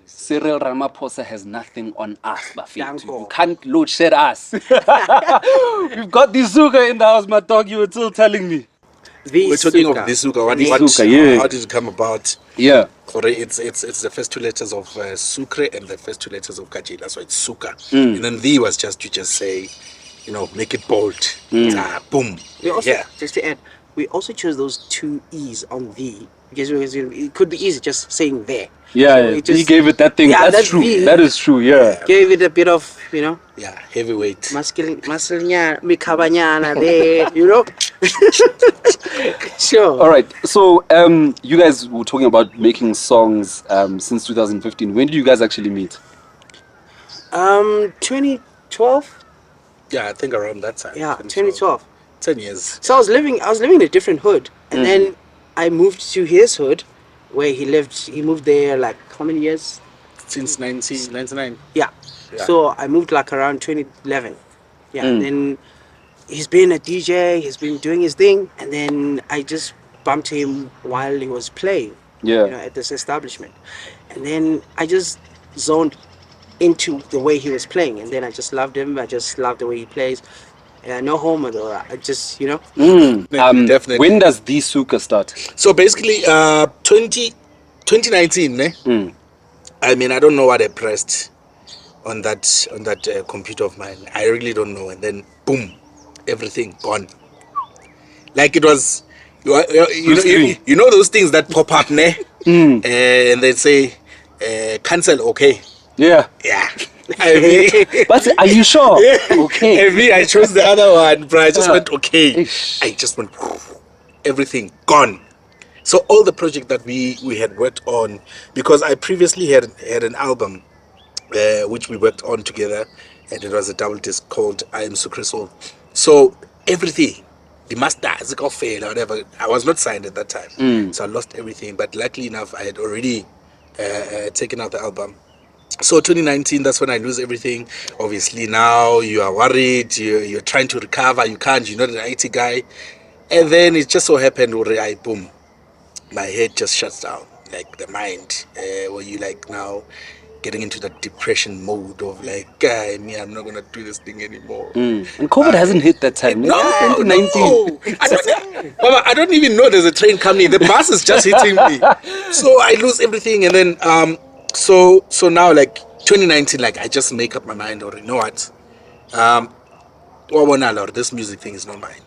Cyril Ramaphosa has nothing on us, Bafethu. Danko. You can't load shed us. We've got the Suka in the house, my dog. You were still telling me. We're talking of this Suka. How did it come about? Yeah. It's the first two letters of Sucre and the first two letters of Kaji. That's why it's Suka. And then the was just to just say, make it bold. Boom. We also, just to add, we also chose those two E's on the because it could be easy just saying there. Yeah, so he gave it that thing. Yeah, that's true. That is true. Yeah. Gave it a bit of, Yeah, heavyweight. Masculine, mikabanyana there, Sure. All right. So, you guys were talking about making songs since 2015. When did you guys actually meet? 2012. Yeah, I think around that time. Yeah, 2012. 10 years. So I was living in a different hood, and then I moved to his hood, where he lived. He moved there like how many years? Since 1999. Yeah. So I moved like around 2011. Yeah. And then he's been a DJ. He's been doing his thing, and then I just bumped him while he was playing. Yeah. At this establishment, and then I just zoned into the way he was playing, and then I just loved him. I just loved the way he plays. No homo though. I just Definitely. When does the Suka start? So basically, 2019. I mean, I don't know what I pressed on that computer of mine. I really don't know. And then boom, everything gone. Like it was, you know those things that pop up, ne? And they say, cancel, okay. Yeah. Yeah. I mean, But are you sure? Okay. I chose the other one, but I just went okay. I just went everything gone. So all the project that we had worked on, because I previously had an album which we worked on together, and it was a double disc called I Am Sucre Soul. So everything, the master, Zika failed or whatever, I was not signed at that time, so I lost everything. But luckily enough, I had already taken out the album. So 2019, that's when I lose everything. Obviously now you are worried, you're trying to recover, you can't, you're not an IT guy. And then it just so happened, boom, my head just shuts down, like the mind, where you like now getting into that depression mode of like, I'm not going to do this thing anymore. And COVID hasn't hit that time. No, 2019. No. I don't even know there's a train coming. The bus is just hitting me. So I lose everything. And then, so now like 2019, like I just make up my mind, or you know what, this music thing is not mine.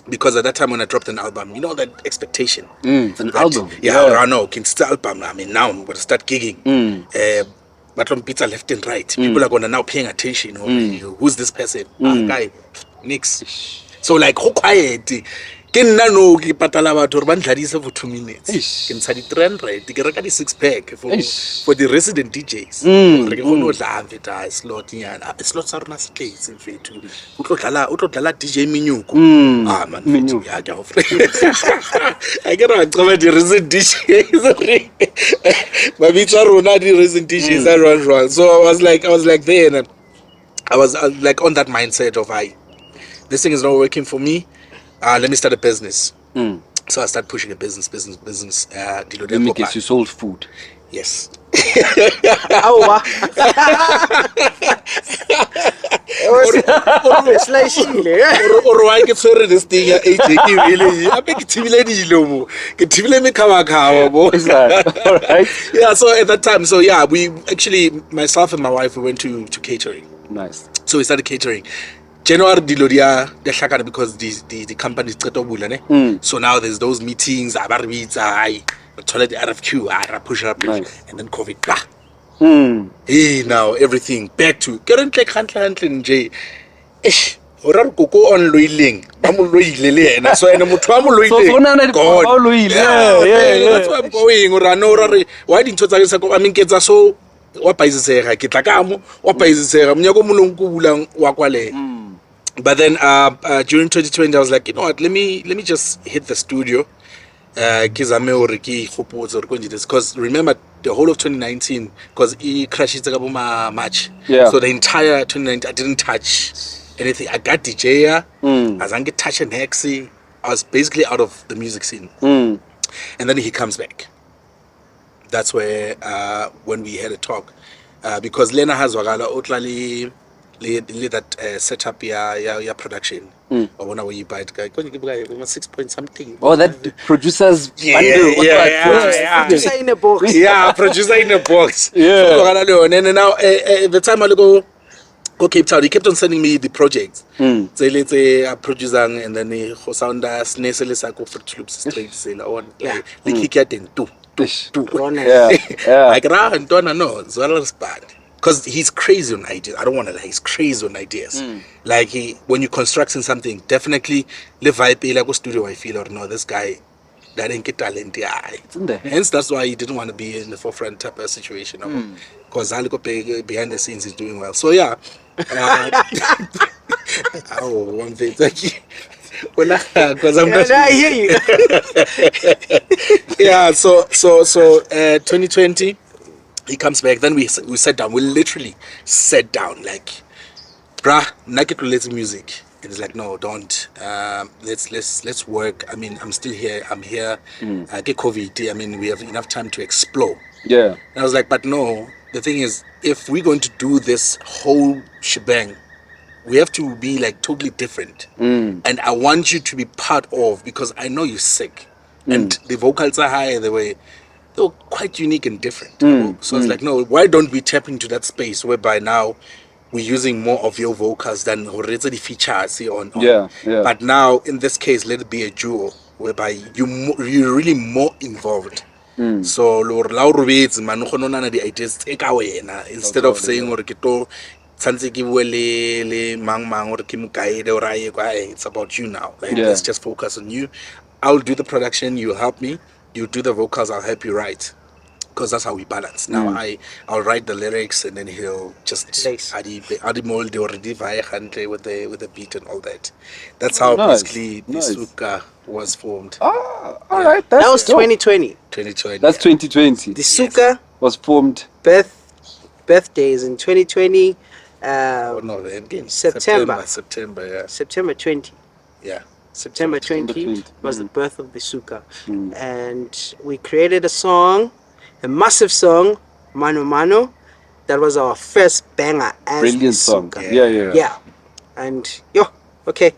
Because at that time when I dropped an album, that expectation. It's an album. I know. It's the album. I mean, now I'm going to start gigging. But from pizza left and right, people are going to now paying attention. Who's this person? Guy, Nix. So like, how quiet. Can no patala batho re ba ndladisa for 2 minutes. Ke ntsha di 300 ke reka di 6-pack for the resident DJs. Re ke gone o tla feta slot nyana. Slot sa rona se tletse fethu. O tlo dlala DJ Minyuko. Man, Minyuko ya ke ofre. I get a cover the resident DJs. Ba bitsa rona di resident DJs are wrong. So I was like there, and I was like on that mindset of this thing is not working for me. Let me start a business. So I started pushing a business. Let me guess, you sold food. Yes. Or why get sorry this thing? Yeah. So at that time, we actually, myself and my wife, we went to catering. Nice. So we started catering. January dilodia because the company is ne. So now there's those meetings, I toilet the RFQ, I push up, nice. And then COVID. Now everything back to currently J. Orar koko on loiling. So and that's why I'm going. Why didn't you say I mean get so what paisega ke tla ka mo wa paisega mnyako molong ko bulang wa kwale. But then during 2020 I was like, you know what, let me just hit the studio because remember the whole of 2019 because he crashed March. So the entire 2019 I didn't touch anything. I got DJ I didn't touch an Hexy. I was basically out of the music scene. And then he comes back. that's where when we had a talk, because Lena has wagala otlali that setup ya production. Or when you buy it, guy, 6 point something. Oh, that producer's Yeah, bundle. Producer in a box. Yeah, producer in a box. Yeah. And now the time I go Cape Town, he kept on sending me the projects. So let's say a producer and then he sound us nestle sako for loops straight say on. Yeah. The kick at two. Yeah. Yeah. I can't know Zwala's bad. Because he's crazy on ideas. I don't want to lie, he's crazy on ideas. Like when you're constructing something, definitely live vibe like studio I feel or no, this guy that ain't get talent. Yeah. It's in there. Hence that's why he didn't want to be in the forefront type of situation. Because behind the scenes he's doing well. So yeah. Oh, one thing. Because I'm not. I hear you. Yeah. So 2020. He comes back. Then we sat down. We literally sat down. Like, bruh, naked related music. And it's like, no, don't. Let's work. I mean, I'm still here. I'm here. Get COVID. I mean, we have enough time to explore. Yeah. And I was like, but no. The thing is, if we're going to do this whole shebang, we have to be like totally different. And I want you to be part of, because I know you're sick. And the vocals are high. They were quite unique and different. So it's like, no, why don't we tap into that space whereby now we're using more of your vocals than already the features on. Yeah. But now in this case, let it be a duo whereby you're really more involved. So lor la o robetse man go nona di ideas tse ka wena instead of saying or ke to tshantse ke bue le mang or ke mo guide or aye kwa, it's about you now. Like, let's just focus on you. I'll do the production, you help me. You do the vocals, I'll help you write. Because that's how we balance. Now I'll write the lyrics and then he'll just add mold already with the beat and all that. That's how basically the Suka was formed. All right. That was 2020. 2020. That's 2020. The Suka was formed. Birthdays in 2020. Again, September. Yeah. September 20. Yeah. September 20 was the birth of the Suka. And we created a song, a massive song, Manumano. That was our first banger as Brilliant song. Suka. Yeah. And okay.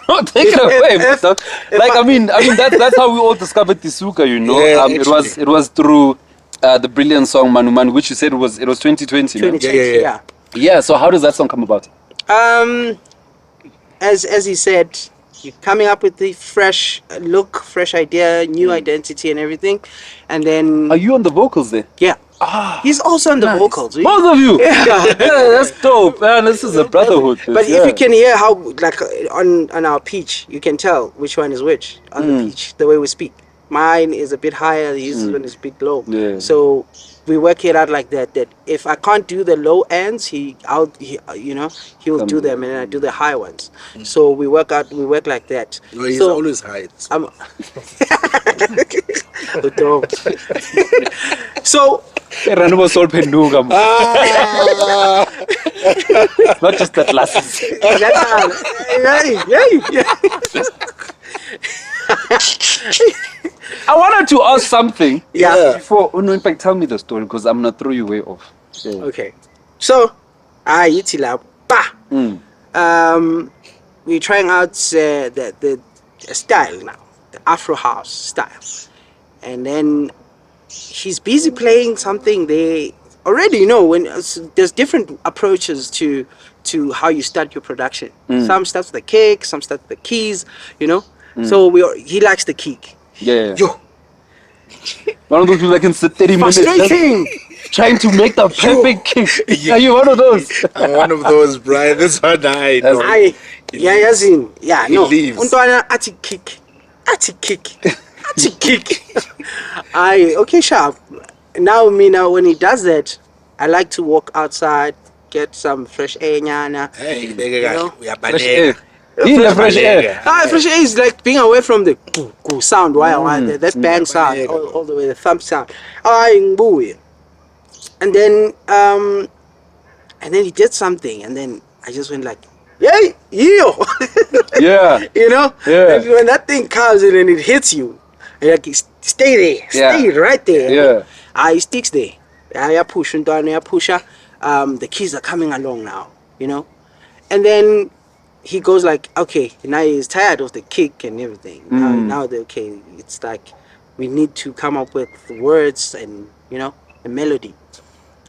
No, take it away, man. I mean that's how we all discovered the Suka, you know. Yeah, it was through the brilliant song Manumano, which you said it was 2020. 2020, no? Yeah, so how does that song come about? As he said, you're coming up with the fresh look, fresh idea, new identity and everything. And then are you on the vocals there? Yeah. He's also on the vocals. Both of you. Yeah, that's dope, man. This is a brotherhood. But if you can hear how, like, on our pitch, you can tell which one is which on the pitch, the way we speak. Mine is a bit higher, his one is a bit low. Yeah. So we work it out like that. That if I can't do the low ends, he'll do them, and I do the high ones. So we work like that. No, he's always high. So. Not just that glasses. I wanted to ask something. Yeah. Before, in fact, tell me the story because I'm gonna throw you way off. Yeah. Okay. So, we're trying out the style now, the Afro house style, and then he's busy playing something. They already know when there's different approaches to how you start your production. Some start with the kick, some start with the keys, you know. So he likes the kick. Yeah. Yo. One of those people that can sit 30 minutes Frustrating. trying to make the perfect kick. Are you one of those? I'm one of those, Brian. This one I know. No. Leaves. Untwana ati kick. Okay, sharp. Now when he does that, I like to walk outside, get some fresh air, nyana. Hey, we are Fresh air. Fresh air. Fresh air is like being away from the sound. That bang sound, all the way, the thump sound. And then he did something, and then I just went like, yay, yo. Yeah. You know? Yeah. And when that thing comes in and it hits you, Like, stay there, stay right there. Yeah. He sticks there. I push and down, I push. The keys are coming along now, you know. And then he goes like, okay, now he's tired of the kick and everything. Now the okay, it's like we need to come up with words and a melody.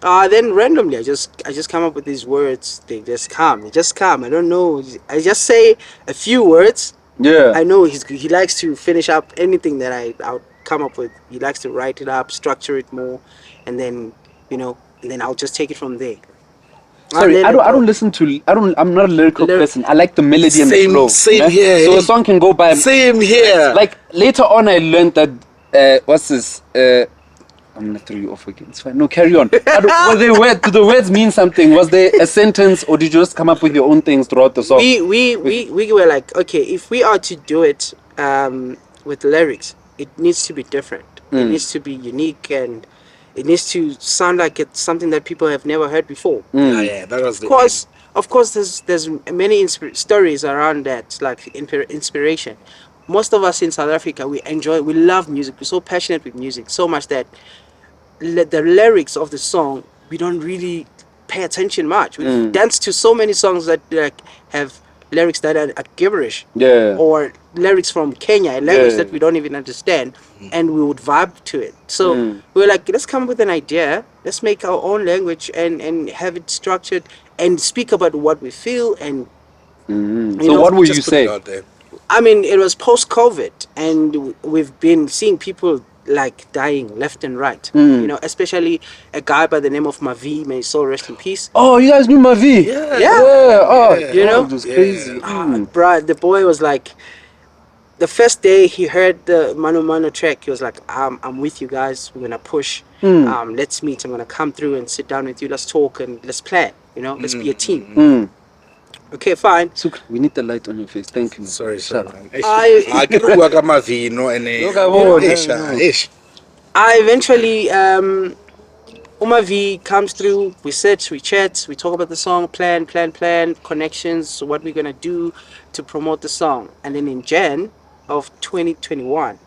Then randomly, I just come up with these words. They just come. They just come. I don't know. I just say a few words. Yeah. I know he likes to finish up anything that I'll come up with. He likes to write it up, structure it more, and then and then I'll just take it from there. Sorry, I don't listen to. I'm not a lyrical person. I like the melody and the flow. Same here. So a song can go by. Same here. Like later on, I learned that. What's this? I'm gonna throw you off again. It's fine. No, carry on. Do the words mean something? Was there a sentence, or did you just come up with your own things throughout the song? We were like, okay, if we are to do it with lyrics, it needs to be different. It needs to be unique, and it needs to sound like it's something that people have never heard before. Yeah, that was the Of course, there's many stories around that, like inspiration. Most of us in South Africa, we love music. We're so passionate with music, so much that the lyrics of the song, we don't really pay attention much. We dance to so many songs that like have lyrics that are gibberish, or lyrics from Kenya, a language that we don't even understand, and we would vibe to it. So we were like, let's come up with an idea, let's make our own language and have it structured and speak about what we feel. And so what would you say? I mean, it was post-COVID, and we've been seeing people like dying left and right. Especially a guy by the name of Mavi, may his soul rest in peace. Oh, you guys knew Mavi? Yeah. Oh, it was crazy. Bruh, the boy was like, the first day he heard the Manumano track, he was like, I'm with you guys. We're gonna push. Let's meet. I'm gonna come through and sit down with you. Let's talk and let's plan. Let's be a team. Okay, fine. Suka, we need the light on your face. Thank you. Sorry, man. I eventually, Umavi comes through. We sit, we chat, we talk about the song, plan, connections, what we're gonna do to promote the song. And then in Jan of 2021,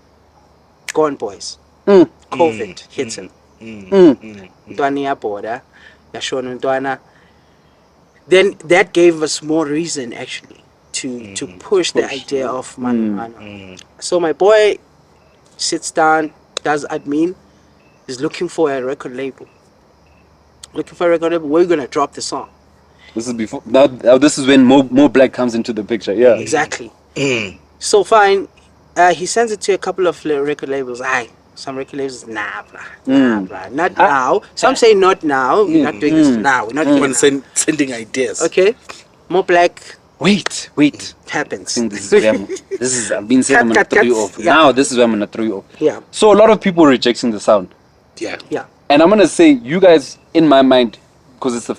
Gone Boys, COVID hits him. Ntwana border, yashona ntwana. Then that gave us more reason actually to push the idea of Manumano. So my boy sits down, does admin, is looking for a record label. We're gonna drop the song. This is before now. This is when Mo Black comes into the picture. Yeah, exactly. So fine, he sends it to a couple of record labels. Some record labels, nah, not now. Some say not now. We're not doing this now. We're not even sending ideas. Okay, Mo Black. Wait. It happens. This is I've been saying I'm gonna throw you off. Yeah. Now this is where I'm gonna throw you off. Yeah. So a lot of people rejecting the sound. Yeah. And I'm gonna say, you guys, in my mind, because it's the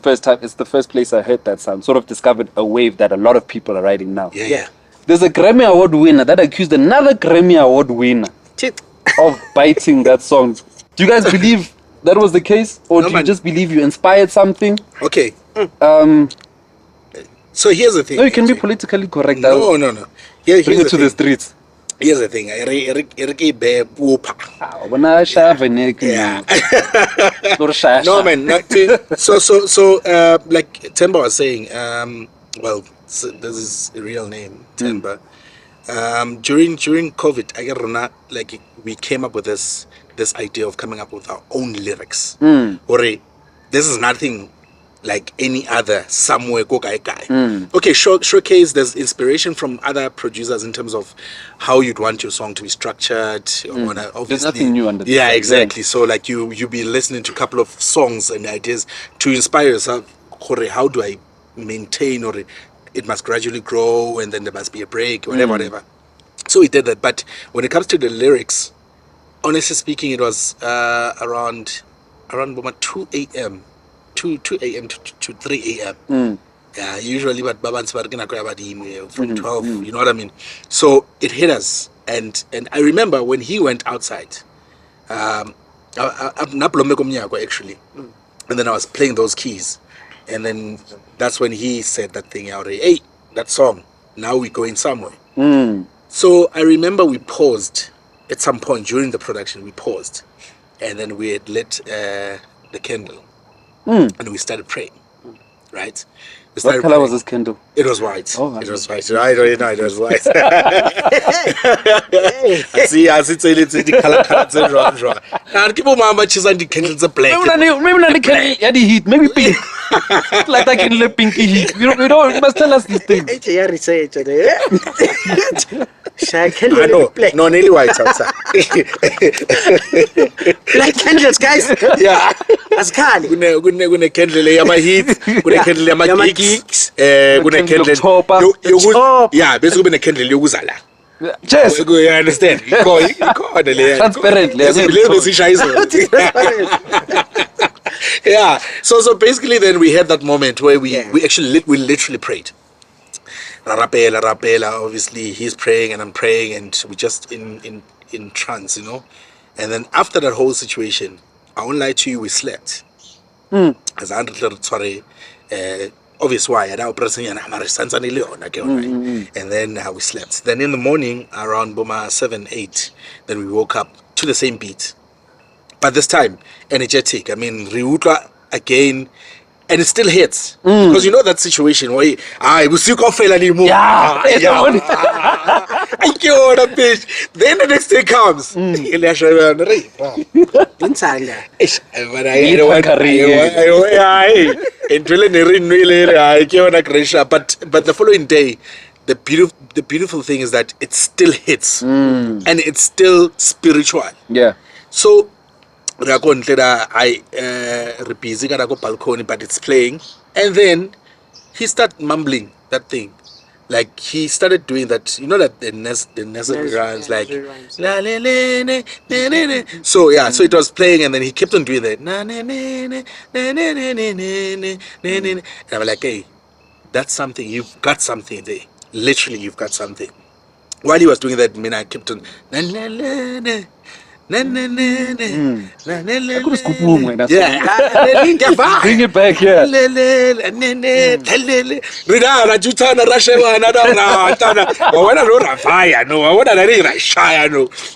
first place I heard that sound, sort of discovered a wave that a lot of people are riding now. Yeah. There's a Grammy Award winner that accused another Grammy Award winner of biting that song. Do you guys believe that was the case, or do you just believe you inspired something? Okay. So here's the thing. No, you can be politically correct. No. Bring it to the streets. Here's the thing. Yeah. No man. So like Temba was saying, this is a real name, Temba. During COVID, I get like we came up with this idea of coming up with our own lyrics. Or this is nothing like any other somewhere go guy. Okay, showcase. There's inspiration from other producers in terms of how you'd want your song to be structured. There's nothing new under the yeah, exactly. So like you be listening to a couple of songs and ideas to inspire yourself. How do I maintain, or it must gradually grow and then there must be a break, whatever. So we did that. But when it comes to the lyrics, honestly speaking, it was around 2 a.m. 2 a.m. to 3 a.m. Yeah, usually but from 12, you know what I mean? So it hit us, and I remember when he went outside, actually, and then I was playing those keys, and then that's when he said that thing out. Hey, that song, now we're going somewhere. So I remember we paused at some point during the production, we paused, and then we had lit the candle, and we started praying. Right? We What started color was praying. this candle? It was white. Oh, it was white. I don't know. It was white. I see. It's the color wrong. Now, people mama choose the candles are black. Maybe not the candle. Yeah, the heat. Maybe pink. Like that candle, pinky heat. You must tell us these things. research. I know. Black. No, nearly white outside. Black candles, guys. Yeah. Askali. Kune candle yama heat. Kune candle yama geeks. Kune candle. Yeah, basically kune candle yokuzala. Yes. You understand? Transparently. Yeah. So basically, then we had that moment where we actually we literally prayed. Rapela. Obviously, he's praying and I'm praying, and we just in trance, you know. And then after that whole situation, I won't lie to you, we slept. As I sorry. Obvious why and then we slept. Then in the morning around Boma 7-8, then we woke up to the same beat, but this time energetic. I mean, Riutla again, and it still hits because you know that situation where we still can't fail anymore. Then the next day comes. But the following day, the beautiful thing is that it still hits and it's still spiritual. Yeah. So I busy go balcony, but it's playing, and then he started mumbling that thing. Like he started doing that, you know, that the nursery rhymes, like la la la la la la. So yeah, so it was playing, and then he kept on doing that. Na na na na na na na na na na. And I'm like, hey, that's something. You've got something there. Literally, you've got something. While he was doing that, I mean, I kept on na na na na. Bring it back, yeah.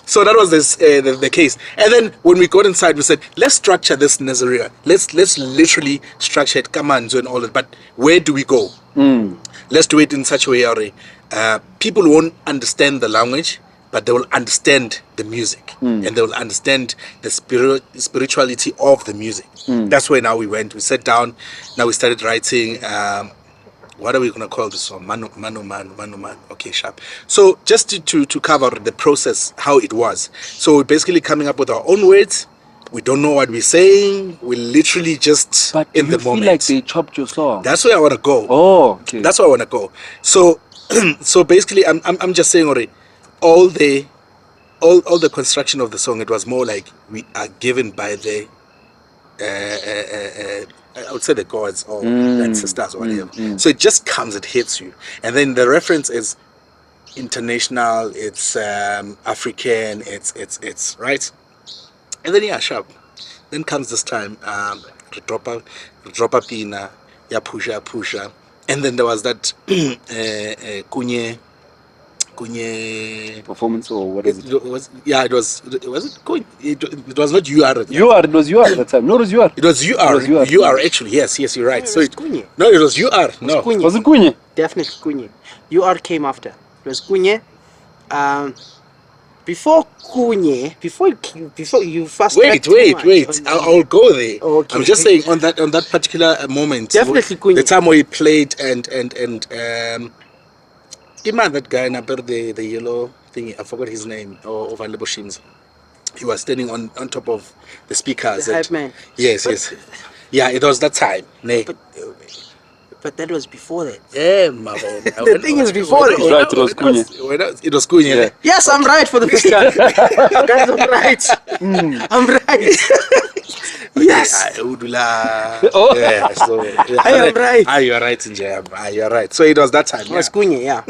So that was the case. And then when we got inside, we said, let's structure this Nazarene. Let's literally structure it, commands and all that. But where do we go? Let's do it in such a way, people won't understand the language, but they will understand the music and they will understand the spirituality of the music. That's where now we went. We sat down. Now we started writing. What are we going to call this song? Manumano. Okay, sharp. So just to cover the process, how it was. So we're basically coming up with our own words. We don't know what we're saying. We're literally just but in the moment. Feel like they chopped your song. That's where I want to go. Oh, okay. That's where I want to go. So, so basically, I'm just saying already. All the construction of the song, it was more like we are given by the I would say the gods or ancestors or whatever. So it just comes, it hits you, and then the reference is international, it's African, it's right, and then sharp. Then comes this time, drop up pina, pusha, and then there was that kunye performance, or what is it? It was it was not UR. It was UR at the time. No, it was UR. It was UR. UR actually. Yes, you're right. No, it was No, it was UR. No. Was it Kunye? Definitely Kunye. UR came after. It was Kunye. Before Kunye, before you first. Wait. I'll go there. Okay. I'm just saying on that particular moment. Definitely Kunye. The time where he played and Imagine that guy, the yellow thingy, I forgot his name, of Aleboshins. He was standing on top of the speakers. The hype man. Yes. Yeah, it was that time. But that was before that. Yeah, my man. The thing is before that. Right, it was Kunye. It was Kunye. Yeah. Yes, I'm right for the first time. Guys, I'm right. I'm right. Yes. Yeah, so, I am right. You're right, Njaya. You're right. So it was that time. It was Kunye, yeah.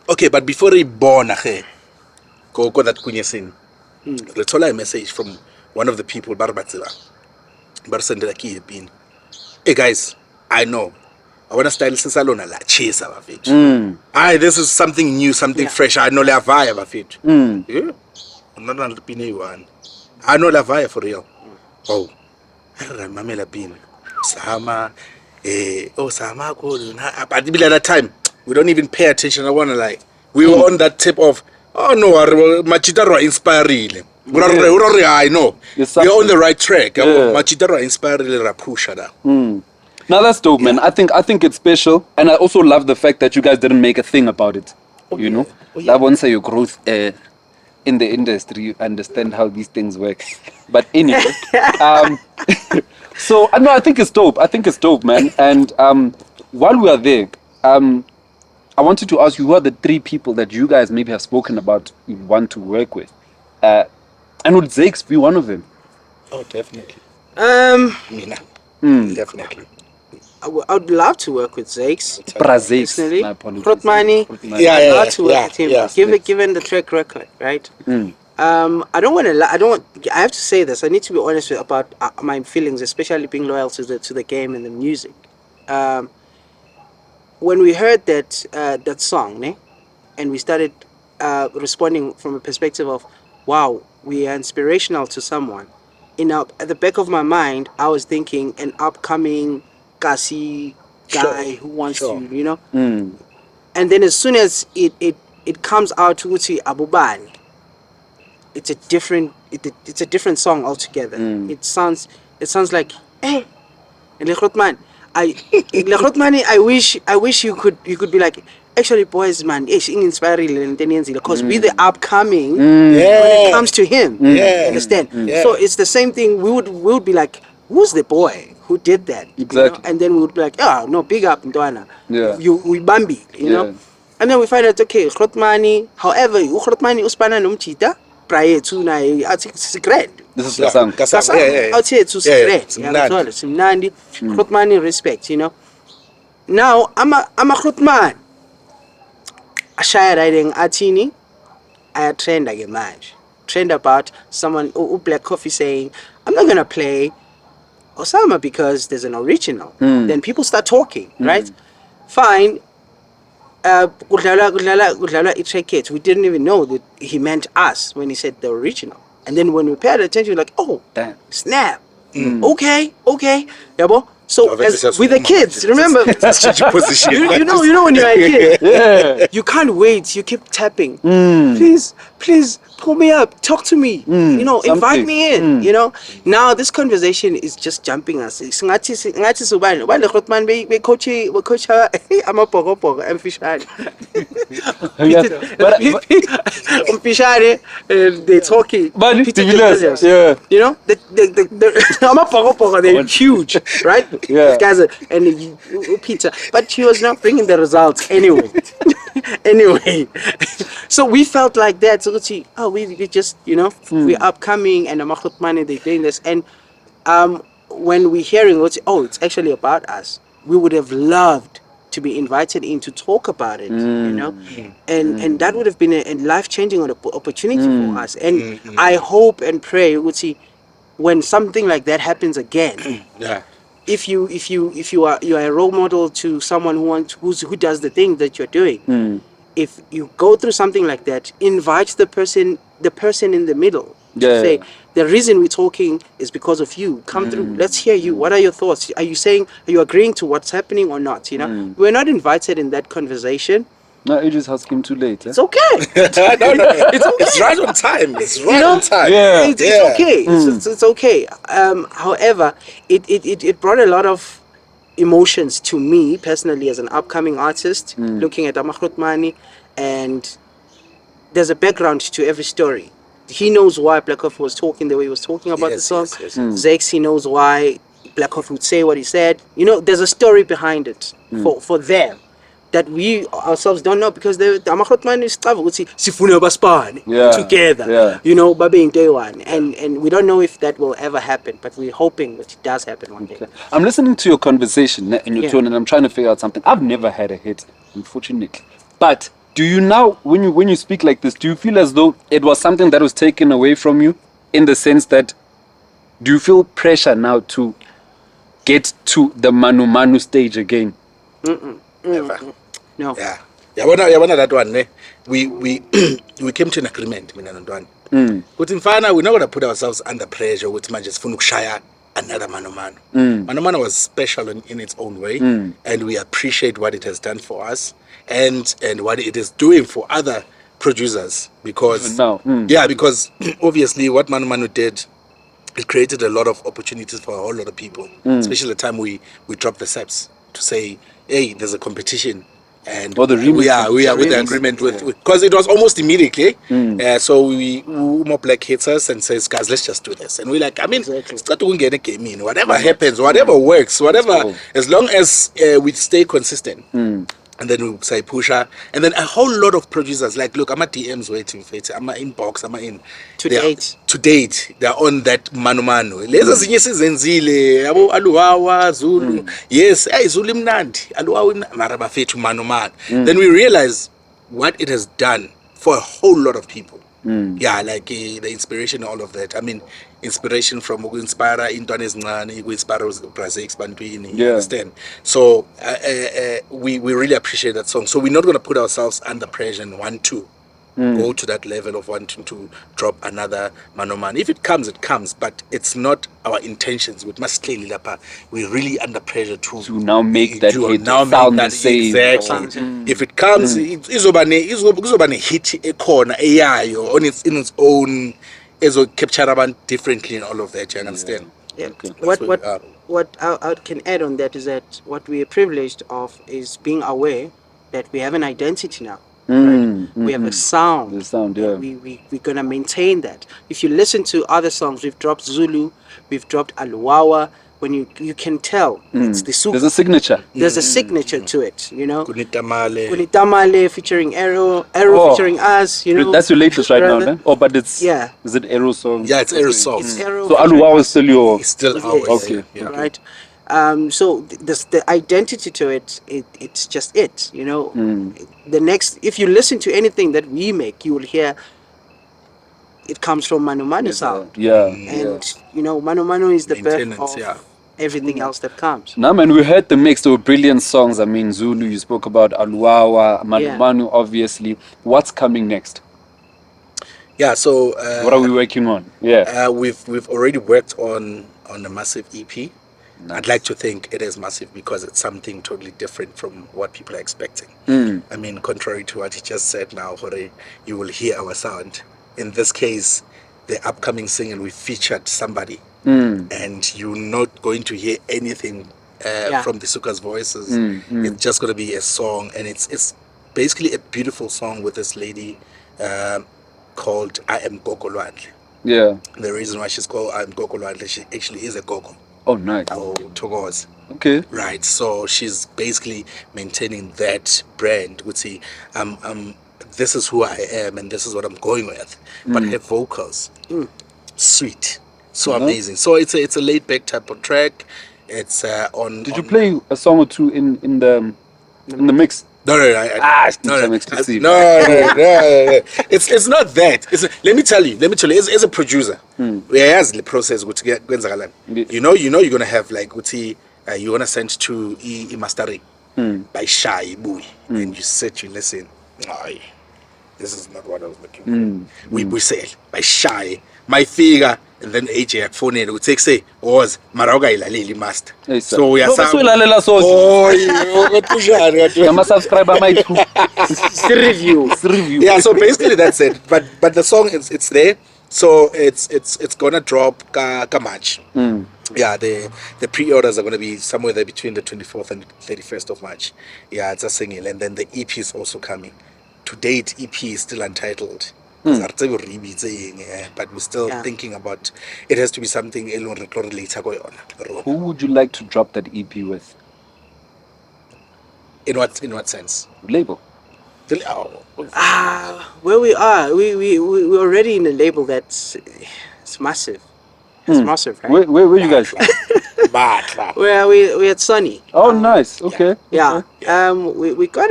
Okay, but before he born, go that Kunye scene. Let's all a message from one of the people, Barbatsila. Hey guys, I know. I want to style salon la chase our feet. This is something new, something fresh. I know la vibe our feet. Yeah. not on the Pine one. I know Lavaya for real. Oh, Mamela Pin. Sama, Sama, but at that time, we don't even pay attention. I want to like, we were on that tip of, oh no, Machitaro inspiring. I know. We're on the right track. Machitaro inspiring Rapusha. Now that's dope, man. I think it's special, and I also love the fact that you guys didn't make a thing about it. You know, that won't say your growth in the industry. You understand how these things work. But anyway, so no, I think it's dope. I think it's dope, man. And while we are there, I wanted to ask you, who are the 3 people that you guys maybe have spoken about you want to work with, and would Zakes be one of them? Oh, definitely. Mina. Definitely. I would love to work with Zakes. Zakes. Personally. My apologies. I'd love to work with him. Given the track record, right? I don't want to. I have to say this. I need to be honest about my feelings, especially being loyal to the game and the music. When we heard that song, and we started responding from a perspective of, wow, we are inspirational to someone. At the back of my mind, I was thinking an upcoming Kasi guy who wants to, you know. And then as soon as it comes out to Uti Abubani, it's a different song altogether. It sounds like, hey, Lekhotman, I wish you could be like, actually, boys, man, inspiring because we're the upcoming when it comes to him. Understand? So it's the same thing. We would be like, who's the boy who did that? Exactly. You know? And then we would be like, oh no, big up Ndwana. We Bambi, you know. And then we find out, okay, Khotmani, however, Khotmani uspana nomchita prior to na secret. This is Kasam. Out here to secret. Simnandi, Khotmani respect, you know. Now I'm a Khotman. Ashaya riding Atini, I trend like a match. Trend about someone who Black Coffee saying, I'm not gonna play Osama because there's an original. Then people start talking, right? Fine. We didn't even know that he meant us when he said the original. And then when we paid attention, we're like, oh, damn, snap. Okay. Yabo. So as with the kids, remember, you know when you're a kid, you can't wait. You keep tapping. Please pull me up. Talk to me. You know, invite me in. You know. Now this conversation is just jumping us. They're talking. You know, they're huge, right? Yeah. Guys, and Peter, but he was not bringing the results anyway. So we felt like that. So we just, you know, we're upcoming and Amakhutmani, they're doing this. And when we're hearing it's actually about us, we would have loved to be invited in to talk about it, you know, and that would have been a life-changing opportunity for us. And I hope and pray when something like that happens again. If you are a role model to someone who does the thing that you're doing, if you go through something like that, invite the person in the middle to say, the reason we're talking is because of you. Come through. Let's hear you. What are your thoughts? Are you agreeing to what's happening or not? You know, we're not invited in that conversation. No, you just asking too late. It's okay. It's right on time. It's right on time. It's okay. It's okay. However, it brought a lot of emotions to me personally as an upcoming artist, looking at Amakhutmani, and there's a background to every story. He knows why Black Coffee was talking the way he was talking about the song. Zakes, he knows why Black Coffee would say what he said. You know, there's a story behind it for them that we ourselves don't know, because the Amakhutmani is sifuna baspan together. You know, babeing day one, and we don't know if that will ever happen, but we're hoping that it does happen one day. I'm listening to your conversation and your tone, and I'm trying to figure out something. I've never had a hit, unfortunately. But do you now, when you speak like this, do you feel as though it was something that was taken away from you, in the sense that, do you feel pressure now to get to the Manumano stage again? Never. No. Yeah, that one. We came to an agreement, But in Fana, we're not going to put ourselves under pressure with Manchester Funukushaya another Manumano. Manumano was special in its own way, and we appreciate what it has done for us and what it is doing for other producers because because obviously what Manumano did, it created a lot of opportunities for a whole lot of people, especially the time we dropped the SEPs to say, hey, there's a competition. And we are with the agreement with because it was almost immediately. So we more black hits us and says, guys, let's just do this. And we're like, I mean, start to get a game in. Whatever happens, whatever works, whatever, as long as we stay consistent. And then we say pusher, and then a whole lot of producers like, look, I'm at DMs waiting for it. I'm inbox, I'm in to date. They're on that Manumano. Leza zinye sizenzile, yabo Aluwawa, Zulu. Yes, hey Zulu mnandi, Aluwawa mara bafethu Manumano. Then we realize what it has done for a whole lot of people. Yeah, like the inspiration, all of that. I mean, inspiration from inspire intwana ezincane, inspire Zakes, Bantwini. You understand? So we really appreciate that song. So we're not going to put ourselves under pressure and want to go to that level of wanting to drop another Manumano. If it comes, it comes, but it's not our intentions. With Maskeli Lapa, we're really under pressure to now make that hit sound the same. Exactly. If it comes, izobane hit a corner, eyayo in its own, ezo capture abantu differently and all of that. You understand? Yeah. Okay. What I can add on that is that what we are privileged of is being aware that we have an identity now. Right? We have a sound. The sound, yeah. We're gonna maintain that. If you listen to other songs, we've dropped Zulu, we've dropped Aluwawa. When you can tell it's the Suka. There's a signature. There's a signature to it, you know. Kunitamale featuring Arrow featuring us, you know. That's your latest right now, no? Oh, but it's Is it Arrow song? Yeah, it's Arrow song. Arrow so Aluwawa is still your. It's still ours. Okay. Right. So the identity to it's just it, you know. The next, if you listen to anything that we make, you will hear it comes from Manumano sound. And you know, Manumano is the birth of everything else that comes. Now, man, we heard the mix. They were brilliant songs. I mean, Zulu, you spoke about Aluwawa, Manumano, obviously. What's coming next? Yeah, so what are we working on? We've already worked on a massive EP. Nice. I'd like to think it is massive because it's something totally different from what people are expecting. I mean, contrary to what he just said now, Hore, you will hear our sound. In this case, the upcoming single, we featured somebody. And you're not going to hear anything from the Suka's voices. It's just going to be a song. And it's basically a beautiful song with this lady called I Am Gogo Lwandle. Yeah. The reason why she's called I Am Gogo Lwandle, she actually is a gogo. Oh, nice. Oh, Togo's. Okay. Right. So she's basically maintaining that brand. Would say, this is who I am and this is what I'm going with. But her vocals, sweet, so amazing. So it's a laid back type of track. It's on. Did you play a song or two in the mix? No. No. It's not that. Let me tell you. As a producer, whereas the process would get you know you're gonna have like you're gonna send to mastering by Shy Boy, and you sit, you listen. This is not what I was looking for. We say by Shy, my figure. And then AJ phone it would say was Maroga ilaleli master. So we are subscriber my review. Yeah, so basically that's it. But the song it's there. So it's gonna drop March. Yeah, the pre-orders are gonna be somewhere there between the 24th and 31st of March. Yeah, it's a single, and then the EP is also coming. To date, EP is still untitled. But we're still thinking about it. Has to be something later. Who would you like to drop that EP with? In what sense? Label. Where we are, we're already in a label that's it's massive. It's massive, right? Where you guys? Where we at Sunny. Oh, nice. Okay. Yeah. We got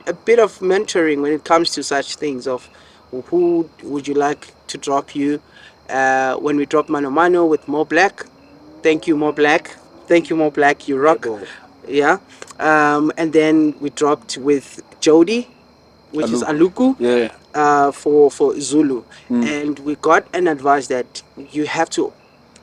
a bit of mentoring when it comes to such things of who would you like to drop you. When we drop Manumano with More Black, thank you More Black, you rock. Yeah. And then we dropped with Jody which is Aluku, for Zulu. And we got an advice that you have to.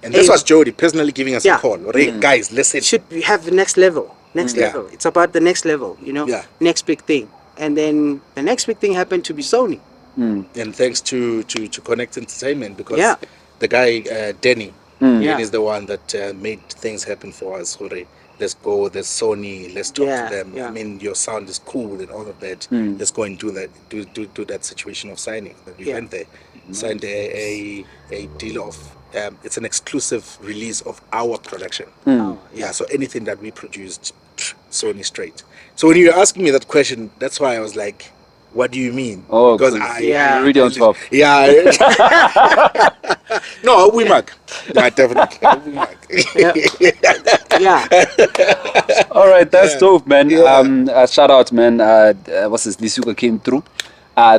And this was Jody personally giving us a call. Guys, listen. Should we have the next level? Next level. It's about the next level, you know? Next big thing. And then the next big thing happened to be Sony. And thanks to Connect Entertainment, because the guy, Danny, is the one that made things happen for us. Let's go, there's Sony, let's talk to them. I mean, your sound is cool and all of that. Let's go and do that situation of signing. We went there, signed a deal of, it's an exclusive release of our production. So anything that we produced, Sony straight. So when you were asking me that question, that's why I was like, what do you mean? Oh, because I really on top. No, we mark. Yeah, definitely. We mark. All right, that's dope, man. Shout out, man. What's this? Suka came through.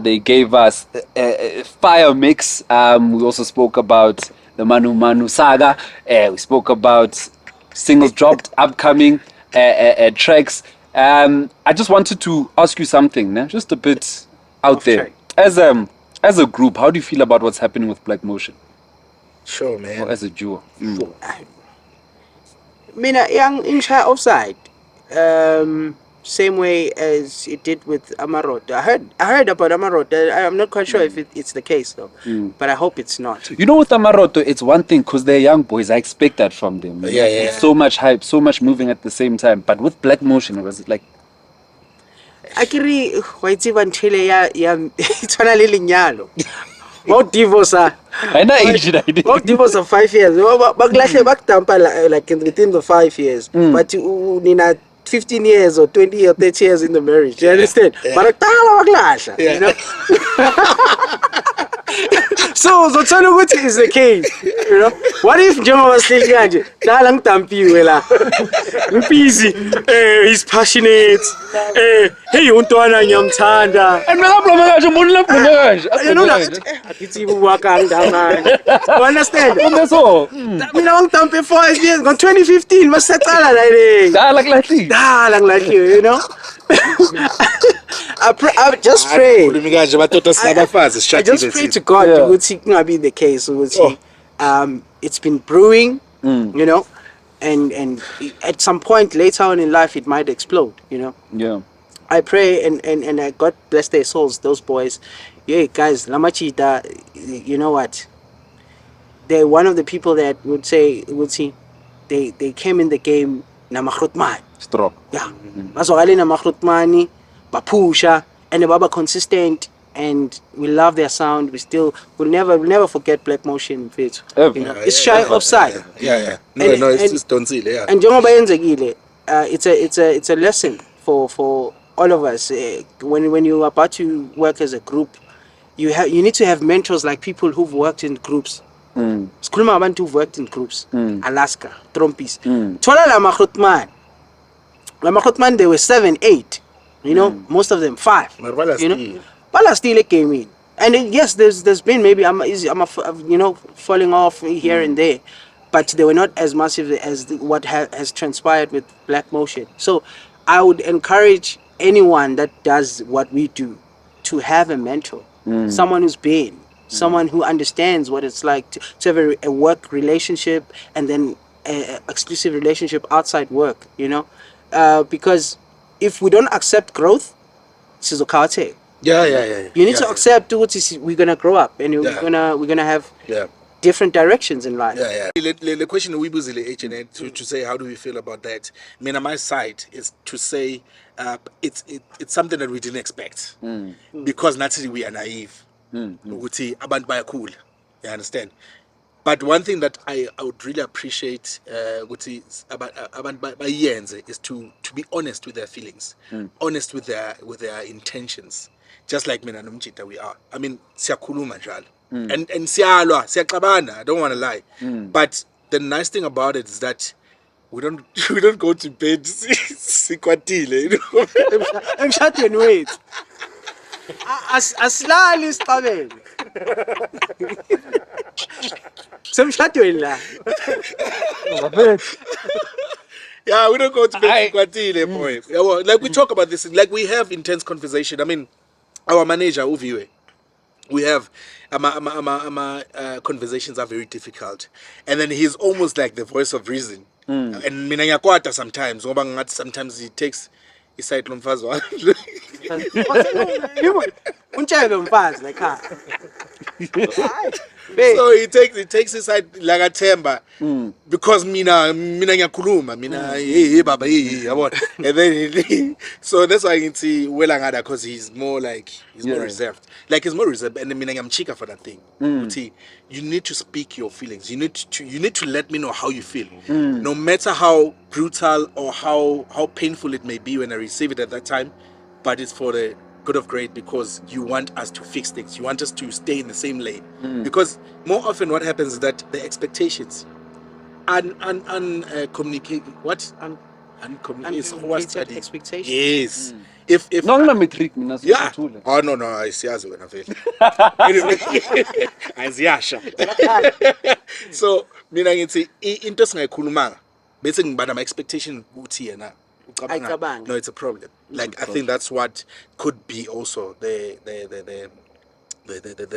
They gave us a fire mix. We also spoke about the Manumano saga. We spoke about singles dropped, upcoming tracks. I just wanted to ask you something, né? Just a bit out there. As a group, how do you feel about what's happening with Black Motion? Sure, man. Or as a duo? Mina young insha offside. Same way as it did with Amarot. I heard about Amarot. I'm not quite sure if it's the case though, but I hope it's not. You know, with Amaroto, it's one thing because they're young boys. I expect that from them. So much hype, so much moving at the same time. But with Black Motion, it was like. Akiri waitsi bantile ya itwana le lenyalo. Mo divorce. I know age ID. Mo divorce of 5 years. Baglahle baktampa like within the 5 years. But nina 15 years or 20 or 30 years in the marriage. You understand? But you know? So Zotsano is the case. You know? What if Jama was still young? Dalang tampi wela. Busy. He's passionate. Hey, untwana nyamthanda. And you know that? It's even working down. You understand? We don't tampi 5 years. Gone 2015. Must settle like you know. I just pray. I just pray to God to would see not be the case. It's been brewing, you know, and at some point later on in life it might explode, you know. Yeah. I pray and I God bless their souls, those boys. Yeah, guys, Lamachita, you know what? They're one of the people that would see they came in the game namakrutman. Strong. Yeah. Maswali namakrutmani, bapusha, and the baba consistent, and we love their sound. We'll never forget Black Motion fit. You know? It's shy offside. Yeah. No, it's don't see it. And Jongoba Enzegile, it's a lesson for all of us. When you're about to work as a group, you need to have mentors like people who've worked in groups. Skuluma abantu who've worked in groups. Alaska, Trumpis. Tola la Makhotman, they were 7, 8. You know, most of them 5. You know, Bala still came in, and yes, there's been maybe I'm you know, falling off here and there, but they were not as massive as what has transpired with Black Motion. So I would encourage anyone that does what we do to have a mentor, someone who's been, someone who understands what it's like to have a work relationship and then an exclusive relationship outside work. You know, because if we don't accept growth, it's okay. Yeah. You need to accept we're gonna grow up and we're gonna have different directions in life. The question we busy to say how do we feel about that? I mean, on my side is to say it's something that we didn't expect because naturally we are naive. Abantu baya cool. You understand? But one thing that I would really appreciate is to be honest with their feelings, honest with their intentions. Just like mina nomchita we are. I mean, siyakhuluma njalo. And siyalwa, siyaxabana, I don't want to lie. But the nice thing about it is that we don't go to bed sikwatile, you know. Emshadweni wethu. Asilali isixabene. Semshadweni la. Yeah, we don't go to bed sikwatile, boy. Like we talk about this, like we have intense conversation. I mean, our manager uviwe, we have conversations are very difficult, and then he's almost like the voice of reason. And mina ngiyakwata sometimes ngoba ngathi sometimes he takes iside lomfazi wakhe. Untshebe mfazi la ekhaya. So he takes his side like a temper because mina ngiyakhuluma mina hey baba hey yabona, and then so that's why I can see Welangada because he's more reserved, like he's more reserved, and mina ngiyamchika for that thing. Uthi, you need to speak your feelings, you need to let me know how you feel, no matter how brutal or how painful it may be when I receive it at that time, but it's for the good of great because you want us to fix things. You want us to stay in the same lane. Because more often what happens is that the expectations uncommunicated Uncommunicated expectations. Yes. If yeah. Oh no ayisiyazi wena vele. Ayiziyasha. So mina ngithi into singayikhulumanga bese ngibana ama expectation ukuthi yena Ayicabanga. no, it's a problem. Like I think that's what could be also the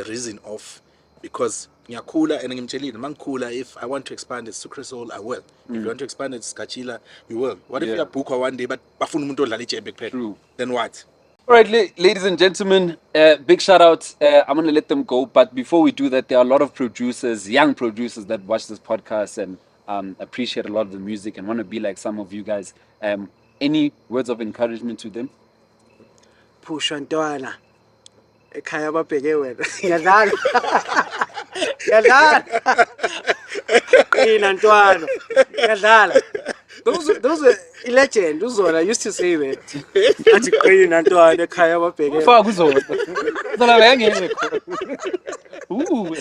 reason of, because ngiyakhula and ngimtshelile mangikhula, if I want to expand it Sucre Soul I will. If you want to expand it Skachila we will. What if you book one day but bafuna umuntu odlala ijembe kuphela? Then what? All right, ladies and gentlemen, big shout out. I'm going to let them go. But before we do that, there are a lot of producers, young producers that watch this podcast and appreciate a lot of the music and want to be like some of you guys. Any words of encouragement to them? Pusha ntwana. Ekhaya babheke wena. Ngiyadlala. Ngiyadlala. Qina ntwana. Ngiyadlala. Those were legend. Uzola used to say that. Athi qina ntwana ekhaya babheke. Ufaka uzola. Uzola ngeke. Ooh.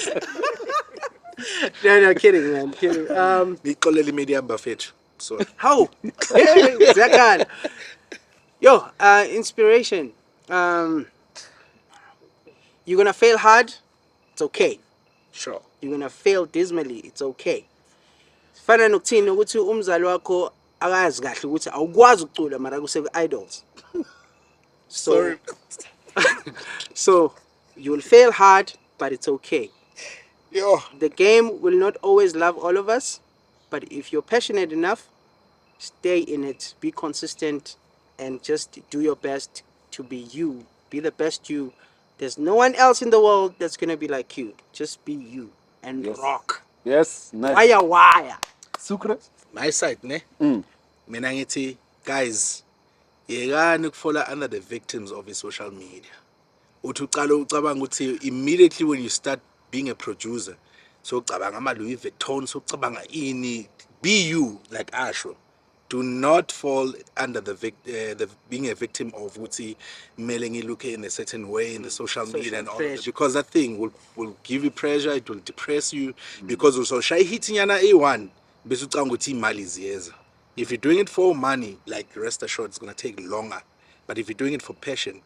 No, kidding, man. Kidding. Ngiqolele media bafethu. So How? Zakana. Yo, inspiration. You're gonna fail hard, it's okay. sure. You're gonna fail dismally, it's okay. Fana nokuthini ukuthi umzali wakho akazi kahle ukuthi awukwazi ukucula mara kuse idols. So so you will fail hard, but it's okay. Yo. The game will not always love all of us, but if you're passionate enough, stay in it, be consistent, and just do your best to be you. Be the best you. There's no one else in the world that's gonna be like you. Just be you and rock. Yes, nice. Wire. Sucre? My side ne. Mina ngithi guys, yekani ukufola under the victims of social media. Uthi uqala ucabanga ukuthi immediately when you start being a producer, so ucabanga ama Louis Vuitton, so ucabanga ini, be you like Asho. Do not fall under the being a victim of ukuthi mele ngilook in a certain way in the social media and all of that, because that thing will give you pressure, it will depress you, because also shy hitting yana A1 bese ucabanga ukuthi imali ziyeza. If you're doing it for money, like rest assured it's going to take longer, but if you're doing it for passion,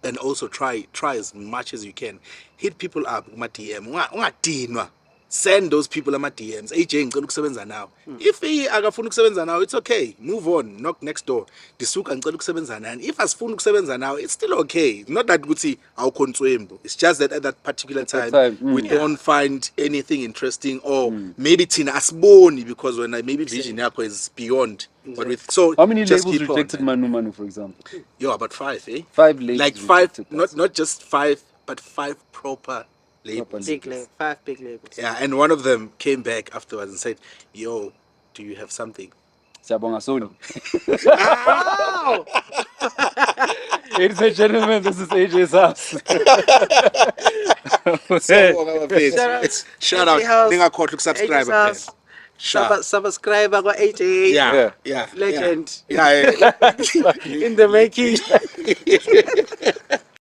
and also try as much as you can, hit people up kuma DM, ungadinwa, send those people ama DMs. AJ ngicela ukusebenza now. If akafuna ukusebenza now, it's okay, move on, knock next door. Disuka ngicela ukusebenza nani. If asifuna ukusebenza now, it's still okay. Not that ukuthi awukhontswembu, it's just that at that particular time we don't find anything interesting, or maybe thina asiboni because when maybe vision yakho is beyond what we so how many just labels keep rejected on, Manumano, for example? Yo, about 5, eh? 5 labels. Like 5, rejected not just 5, but 5 proper labels. Big label, 5 big labels. Yeah, and one of them came back afterwards and said, "Yo, do you have something?" Siyabonga Sony. Wow! Ladies and gentlemen, this is AJ's house. Shout out. Ningakhohlwa ukusubscribe AJ's house. Subscriber kwa AJ. Yeah. Legend. Yeah. In the making.